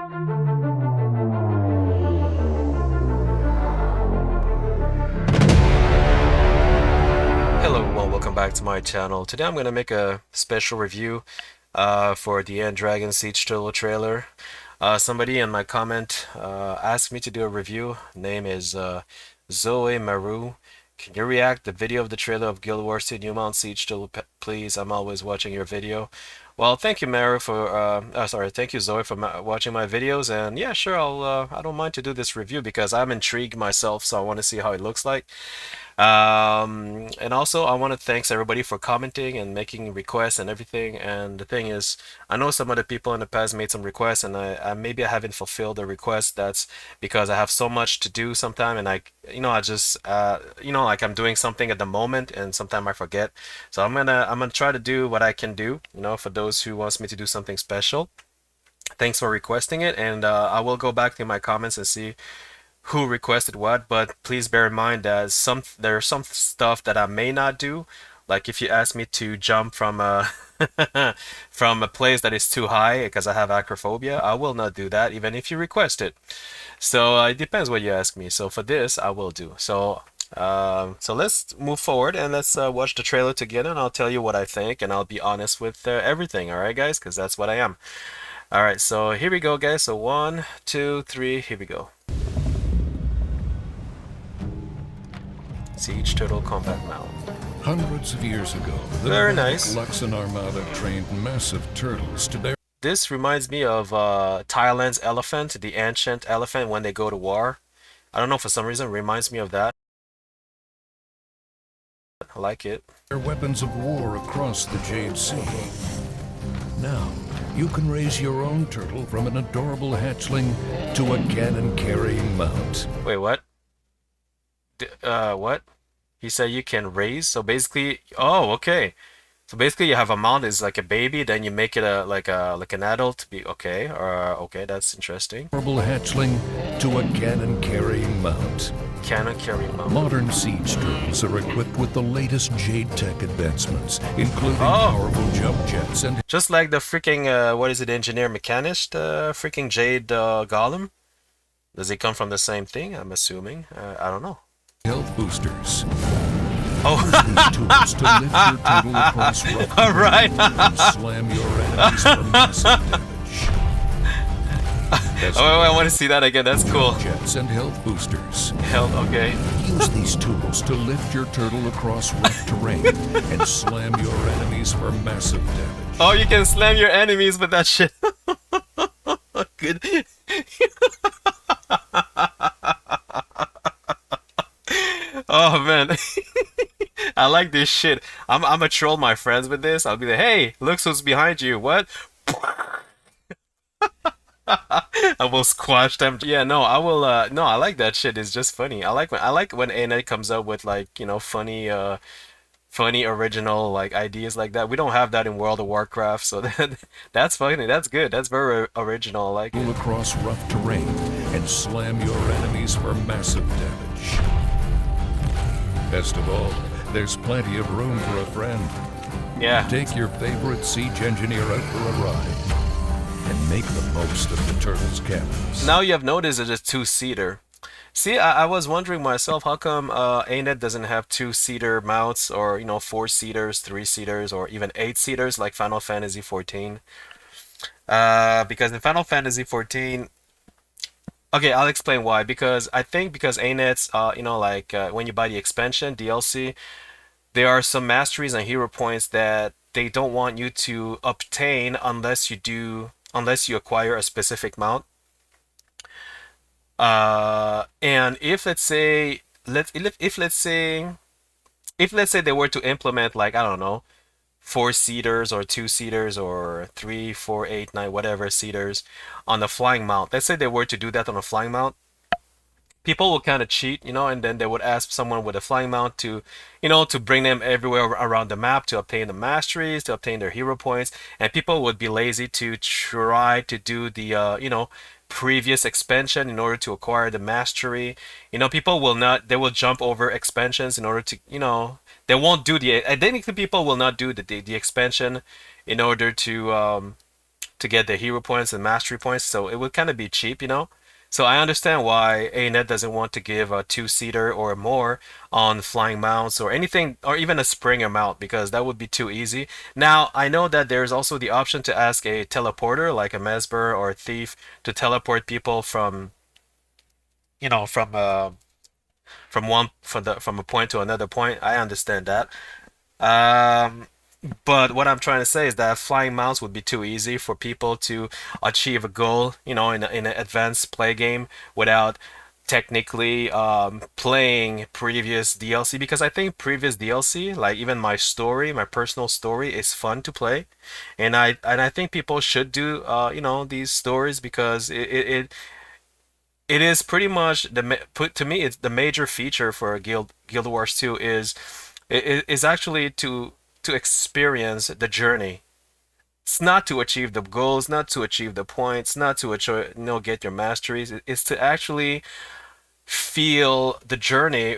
Hello everyone, welcome back to my channel. Today I'm going to make a special review for the End Dragon Siege Turtle trailer. Somebody in my comment asked me to do a review. Name is Zoe Maru. Can you react the video of the trailer of Guild Wars 2 New Mount Siege Turtle, please? I'm always watching your video. Well, thank you, Maru, for thank you, Zoe, for watching my videos. And yeah, sure, I don't mind to do this review because I'm intrigued myself, so I want to see how it looks like. And also, I want to thanks everybody for commenting and making requests and everything. And the thing is, I know some other people in the past made some requests, and I maybe I haven't fulfilled the request. That's because I have so much to do sometime, and I just like I'm doing something at the moment, and sometimes I forget. So I'm gonna try to do what I can do, for those who wants me to do something special. Thanks for requesting it, and I will go back to my comments and see who requested what, but please bear in mind that there's some stuff that I may not do. Like if you ask me to jump from a from a place that is too high because I have acrophobia, I will not do that even if you request it. So it depends what you ask me. So for this, I will do. So let's move forward and let's watch the trailer together, and I'll tell you what I think, and I'll be honest with everything. All right, guys, because that's what I am. All right, so here we go, guys. So 1, 2, 3, here we go. Siege Turtle Combat Mount. Hundreds of years ago, the Very nice. Luxon Armada trained massive turtles to bear. This reminds me of Thailand's elephant, the ancient elephant when they go to war. I don't know, for some reason it reminds me of that. I like it. Their weapons of war across the Jade Sea. Now, you can raise your own turtle from an adorable hatchling to a cannon-carrying mount. Wait, what? What? He said you can raise, so basically, oh, okay. So basically you have a mount is like a baby, then you make it like an adult to be okay, or okay, that's interesting. Adorable hatchling to a cannon-carrying mount. Cannon-carrying mount. Modern siege turtles are equipped with the latest Jade tech advancements, including powerful jump jets and just like the freaking what is it, engineer mechanist, freaking Jade Golem. Does it come from the same thing? I'm assuming. I don't know. health boosters. Oh, these tools to lift your turtle across rough all right. and slam your enemies for massive damage. Oh, I want to see that again. That's cool. Jets and health boosters. Health, okay. Use these tools to lift your turtle across rough terrain and slam your enemies for massive damage. Oh, you can slam your enemies with that shit. Good. Oh man, I like this shit. I'm gonna troll my friends with this. I'll be like, hey, look who's behind you. What? I will squash them. Yeah, no, I will. No, I like that shit. It's just funny. I like when ANA comes up with like funny original like ideas like that. We don't have that in World of Warcraft, so that's funny. That's good. That's very original. I like it. Across rough terrain and slam your enemies for massive damage. Best of all, there's plenty of room for a friend. Yeah. Take your favorite siege engineer out for a ride and make the most of the turtle's cannons. Now you have noticed it's a two-seater. See, I was wondering myself, how come ANET doesn't have two-seater mounts, or four-seaters, three-seaters, or even eight-seaters like Final Fantasy XIV? Because in Final Fantasy XIV, okay, I'll explain why. Because I think because ANET's, when you buy the expansion DLC, there are some masteries and hero points that they don't want you to obtain unless you acquire a specific mount. And if let's say they were to implement, like, I don't know, four-seaters or two-seaters or 3, 4, 8, 9, whatever seaters on the flying mount. Let's say they were to do that on a flying mount. People will kind of cheat, and then they would ask someone with a flying mount to, to bring them everywhere around the map to obtain the masteries, to obtain their hero points, and people would be lazy to try to do the, previous expansion in order to acquire the mastery. People will not, they will jump over expansions in order to, they won't do the, I think the people will not do the expansion in order to to get the hero points and mastery points, so it would kind of be cheap, you know. So I understand why ANET doesn't want to give a two-seater or more on flying mounts or anything, or even a Springer mount, because that would be too easy. Now, I know that there's also the option to ask a teleporter like a Mesber or a Thief to teleport people from, you know, from a point to another point. I understand that. Um, but what I'm trying to say is that flying mounts would be too easy for people to achieve a goal, you know, in an advanced play game without technically playing previous DLC, because I think previous DLC, like even my story, my personal story, is fun to play, and I think people should do you know, these stories because it is pretty much put to me, it's the major feature for Guild Wars 2 is actually to experience the journey. It's not to achieve the goals, not to achieve the points, not to achieve, you know, get your masteries. It's to actually feel the journey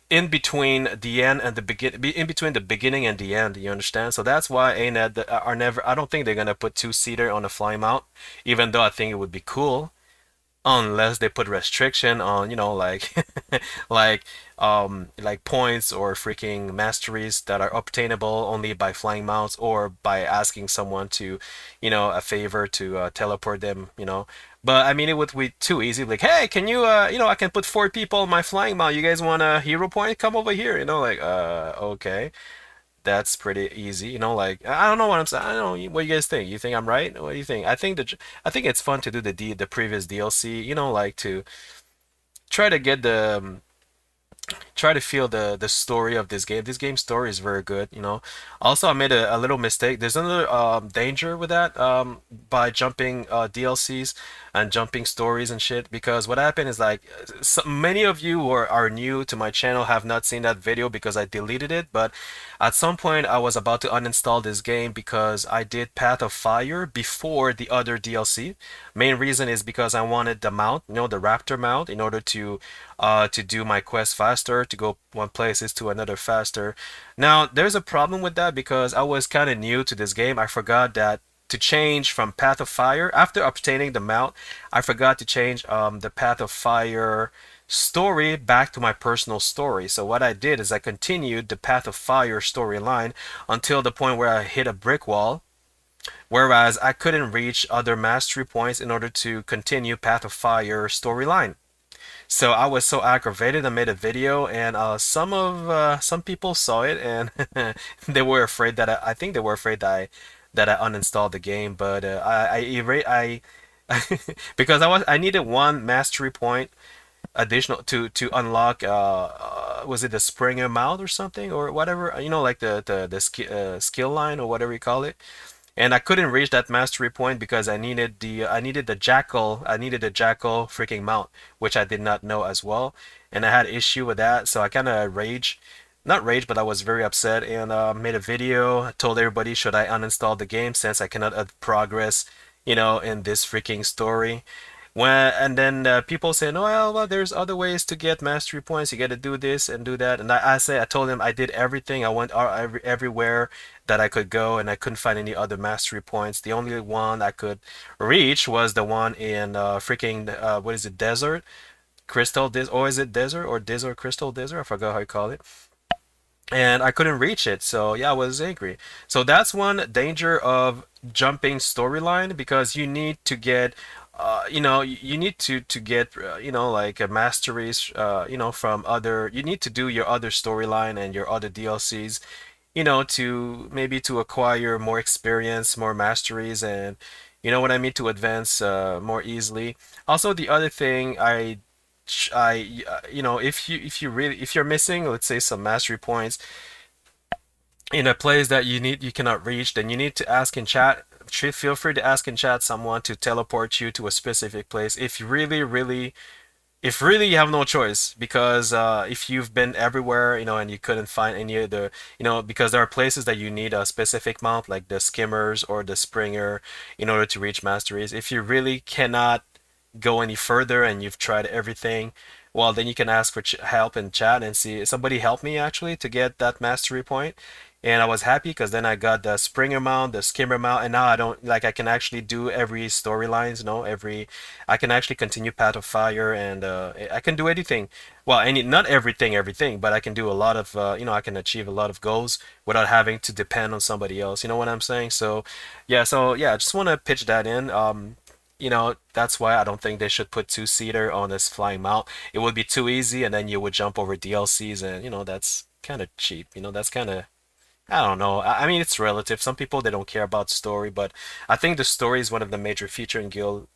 in between the end and the in between the beginning and the end. You understand? So that's why ANET are never. I don't think they're gonna put two-seater on a fly mount, even though I think it would be cool unless they put restriction on, you know, like like like points or freaking masteries that are obtainable only by flying mounts or by asking someone to, you know, a favor to teleport them, you know. But I mean, it would be too easy. Like, hey, can you, you know, I can put four people on my flying mount. You guys want a hero point? Come over here. You know, like, okay, that's pretty easy. You know, like I don't know what I'm saying. I don't know what you guys think. You think I'm right? What do you think? I think it's fun to do the previous DLC. You know, like to try to get the try to feel the story of this game. This game's story is very good, you know. Also, I made a little mistake. There's another danger with that by jumping DLCs and jumping stories and shit. Because what happened is like so many of you who are new to my channel have not seen that video because I deleted it. But at some point, I was about to uninstall this game because I did Path of Fire before the other DLC. Main reason is because I wanted the mount, you know, the Raptor mount, in order to do my quest faster, to go one places to another faster. Now, there's a problem with that because I was kind of new to this game. I forgot that to change from Path of Fire, after obtaining the mount, I forgot to change the Path of Fire story back to my personal story. So what I did is I continued the Path of Fire storyline until the point where I hit a brick wall, whereas I couldn't reach other mastery points in order to continue Path of Fire storyline. So I was so aggravated. I made a video, and some people saw it, and they were afraid that I think they were afraid that I uninstalled the game. But I because I needed one mastery point additional to unlock was it the Springer mount or something or whatever, you know, like the skill line or whatever you call it. And I couldn't reach that mastery point because I needed the jackal freaking mount, which I did not know as well, and I had issue with that, so I kind of not rage, but I was very upset and made a video, told everybody should I uninstall the game since I cannot progress, you know, in this freaking story. And then people saying, well, there's other ways to get mastery points. You got to do this and do that. And I told them I did everything. I went everywhere that I could go, and I couldn't find any other mastery points. The only one I could reach was the one in freaking what is it, desert crystal? Or is it desert or desert crystal desert? I forgot how you call it, and I couldn't reach it. So yeah, I was angry. So that's one danger of jumping storyline because you need to get you know, you need to get you know, like masteries you know, from other, you need to do your other storyline and your other DLCs, you know, to maybe to acquire more experience, more masteries, and you know what I mean, to advance more easily. Also, the other thing you know, if you really, if you're missing, let's say, some mastery points in a place that you cannot reach, then you need to ask in chat. Feel free to ask in chat someone to teleport you to a specific place if you if really you have no choice, because if you've been everywhere, you know, and you couldn't find any of the, you know, because there are places that you need a specific mount like the skimmers or the springer in order to reach masteries. If you really cannot go any further and you've tried everything, well, then you can ask for ch help in chat and see. Somebody helped me actually to get that mastery point, and I was happy because then I got the Springer mount, the Skimmer mount, and now I don't like I can actually do every storylines, you know, every I can actually continue Path of Fire and I can do anything. Well, any not everything, but I can do a lot of you know, I can achieve a lot of goals without having to depend on somebody else. You know what I'm saying? So yeah, I just want to pitch that in. You know, that's why I don't think they should put two-seater on this flying mount. It would be too easy, and then you would jump over DLCs, and you know that's kind of cheap. You know, that's kind of I don't know. I mean, it's relative. Some people they don't care about story, but I think the story is one of the major feature in Guild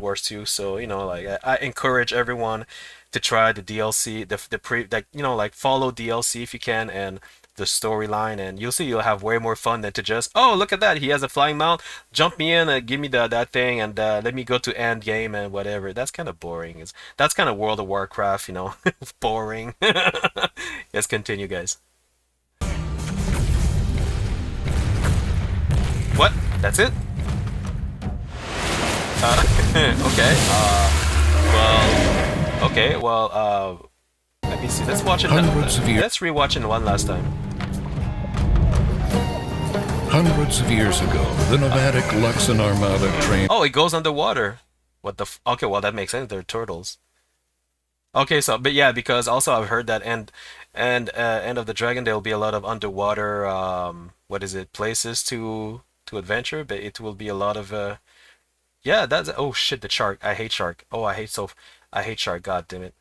Wars 2. So you know, like I encourage everyone to try the DLC, the pre like you know like follow DLC if you can and the storyline, and you'll see you'll have way more fun than to just oh look at that he has a flying mount, jump me in and give me that thing and let me go to end game and whatever. That's kind of boring. That's kind of World of Warcraft, you know, boring. Let's continue, guys. What? That's it? Okay. Okay. Well, let me see. Let's watch it. Hundreds of years. Let's rewatch it one last time. Hundreds of years ago, the nomadic Luxon Armada trained. Oh, it goes underwater. What the? Okay, well that makes sense. They're turtles. Okay, so but yeah, because also I've heard that End of the Dragon there'll be a lot of underwater what is it places to adventure, but it will be a lot of yeah, that's oh shit, the shark. I hate shark. Oh, I hate shark. God damn it.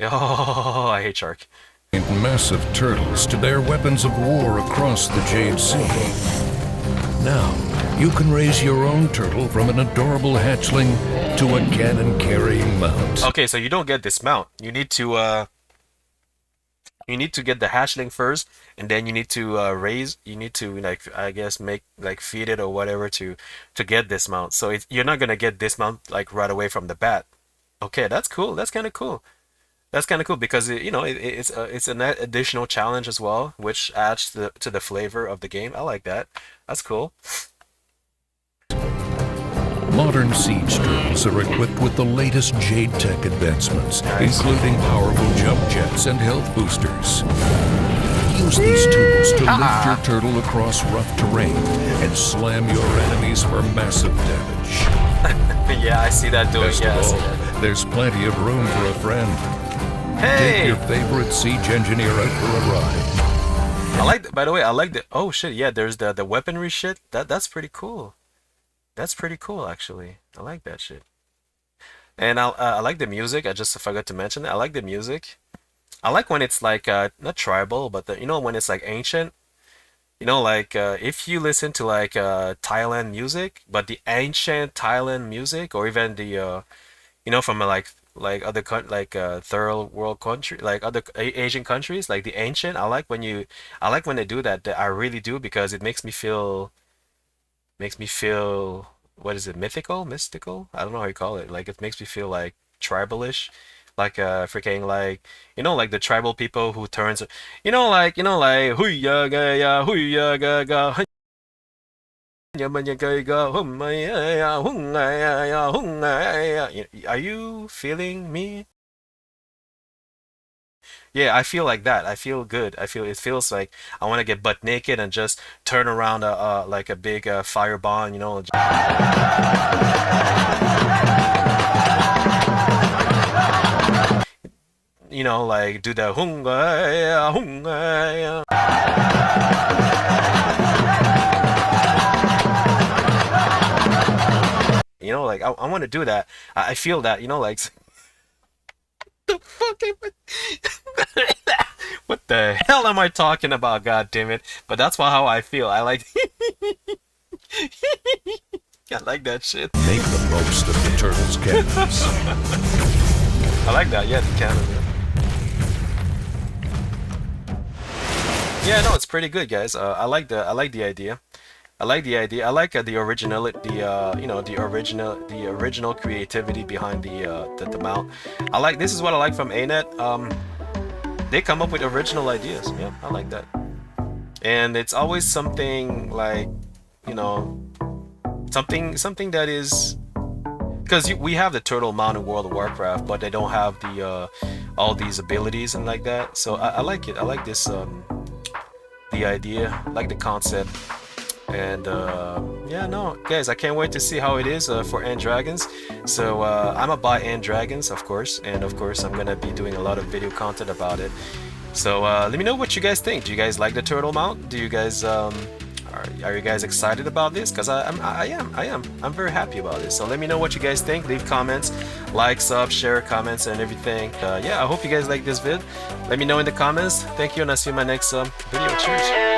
Oh, I hate shark. Massive turtles to their weapons of war across the Jade Sea. Now, you can raise your own turtle from an adorable hatchling to a cannon-carrying mount. Okay, so you don't get this mount. You need to get the hatchling first, and then you need to raise. You need to like I guess make like feed it or whatever to get this mount. So you're not gonna get this mount like right away from the bat. Okay, that's cool. That's kind of cool. That's kind of cool because you know it's an additional challenge as well, which adds to the flavor of the game. I like that. That's cool. Modern siege turtles are equipped with the latest Jade Tech advancements, Nice. including powerful jump jets and health boosters. Use these tools to lift your turtle across rough terrain and slam your enemies for massive damage. Yeah, I see that doing. Best Yeah, I of see all, that. there's plenty of room for a friend. Take your Hey, favorite siege engineer out for a ride. I like. By the way, I like the. Oh shit, yeah. There's the weaponry shit. That's pretty cool. That's pretty cool actually. I like that shit. And I like the music. I just forgot to mention it. I like the music. I like when it's like not tribal, but you know when it's like ancient. You know, like if you listen to like Thailand music, but the ancient Thailand music, or even the you know from like other like third world country, like other Asian countries, like the ancient. I like when they do that. I really do because it makes me feel what is it, mystical? I don't know how you call it. Like it makes me feel like tribalish, like freaking like you know like the tribal people who turns you know like hui ya ga ya hui ya ga ga hun ya man ya ga ga hum ma ya ya hung ya ya hung ya. Are you feeling me? Yeah, I feel like that. I feel good. I feel it feels like I want to get butt naked and just turn around like a big fireball, you know. You know, like do the hunga, hunga. You know, like I want to do that. I feel that, you know, like the fuck am I- what the hell am I talking about? God damn it! But that's how I feel. I like, I like that shit. Make the most of the turtles' cannons. I like that. Yeah, the cannon. Yeah, no, it's pretty good, guys. I like the idea. I like the idea. I like the original, you know, the original creativity behind the mount. I like this is what I like from ANET. They come up with original ideas. Yeah, I like that. And it's always something like, you know, something that is because we have the turtle mount in World of Warcraft, but they don't have the all these abilities and like that. So I like it. I like this the idea, I like the concept. And yeah, no, guys, I can't wait to see how it is for End Dragons. So I'm gonna buy End Dragons, of course, and of course I'm gonna be doing a lot of video content about it. So let me know what you guys think. Do you guys like the turtle mount? Do you guys are you guys excited about this? Because I'm very happy about this. So let me know what you guys think. Leave comments, like, sub, share, comments, and everything. Yeah, I hope you guys like this vid. Let me know in the comments. Thank you, and I'll see you in my next video. Cheers.